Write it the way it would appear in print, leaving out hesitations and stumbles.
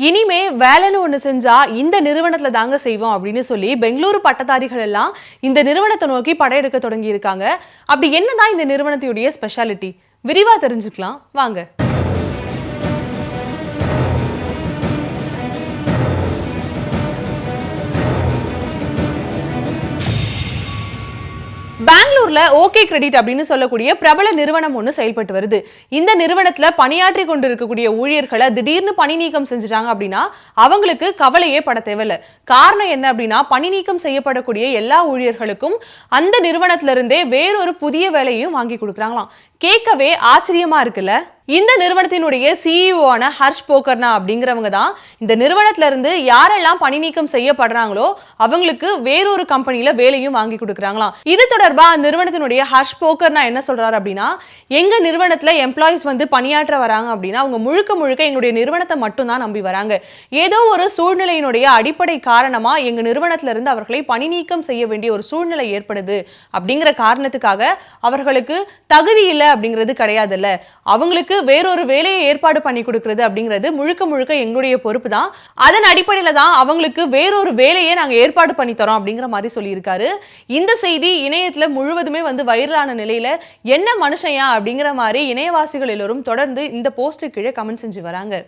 இனிமே வேலைன்னு ஒண்ணு செஞ்சா இந்த நிறுவனத்துல தாங்க செய்வோம் அப்படின்னு சொல்லி பெங்களூரு பட்டதாரிகள் எல்லாம் இந்த நிறுவனத்தை நோக்கி படையெடுக்க தொடங்கி இருக்காங்க. அப்படி என்னதான் இந்த நிறுவனத்துடைய ஸ்பெஷாலிட்டி விரிவா தெரிஞ்சுக்கலாம் வாங்க. பெங்களூர்ல ஓகே கிரெடிட் அப்படின்னு சொல்லக்கூடிய பிரபல நிறுவனம் ஒன்று செயல்பட்டு வருது. இந்த நிறுவனத்துல பணியாற்றி கொண்டு இருக்கக்கூடிய ஊழியர்களை திடீர்னு பணி நீக்கம் செஞ்சுட்டாங்க அப்படின்னா அவங்களுக்கு கவலையே பட தேவையில்ல. காரணம் என்ன அப்படின்னா, பணி நீக்கம் செய்யப்படக்கூடிய எல்லா ஊழியர்களுக்கும் அந்த நிறுவனத்தில இருந்தே வேறொரு புதிய வேலையும் வாங்கி கொடுக்குறாங்களாம். கேட்கவே ஆச்சரியமா இருக்குல்ல. இந்த நிறுவனத்தினுடைய சிஇஓ ஹர்ஷ் போக்கர்னா அப்படிங்கிறவங்க தான் இந்த நிறுவனத்துல இருந்து யாரெல்லாம் பணி நீக்கம் செய்யப்படுறாங்களோ அவங்களுக்கு வேறொரு கம்பெனில வேலையும் வாங்கி கொடுக்குறாங்களாம். இது தொடர்பா நிறுவனத்தினுடைய ஹர்ஷ் போக்கர்னா என்ன சொல்றாரு அப்படின்னா, எங்க நிறுவனத்துல எம்ப்ளாயிஸ் பணியாற்ற வராங்க அப்படின்னா அவங்க முழுக்க முழுக்க எங்களுடைய நிறுவனத்தை மட்டும் தான் நம்பி வராங்க. ஏதோ ஒரு சூழ்நிலையினுடைய அடிப்படை காரணமா எங்க நிறுவனத்துல இருந்து அவர்களை பணி நீக்கம் செய்ய வேண்டிய ஒரு சூழ்நிலை ஏற்படுது அப்படிங்கிற காரணத்துக்காக அவர்களுக்கு தகுதி இல்லை அப்படிங்கிறது கிடையாதுல்ல. அவங்களுக்கு வேறொரு வேலையை ஏற்பாடு பண்ணி கொடுக்கிறது அப்படிங்கிறது முழுக்க முழுக்க எங்களுடைய பொறுப்பு தான். அதன் அடிப்படையில தான் அவங்களுக்கு வேறொரு வேலையை நாங்க ஏற்பாடு பண்ணி தரோம் அப்படிங்கிற மாதிரி சொல்லியிருக்காரு. இந்த செய்தி இணையத்துல முழுவதுமே வைரலான நிலையில என்ன மனுஷயா அப்படிங்கிற மாதிரி இணையவாசிகள் எல்லோரும் தொடர்ந்து இந்த போஸ்ட் கீழே கமெண்ட் செஞ்சு வராங்க.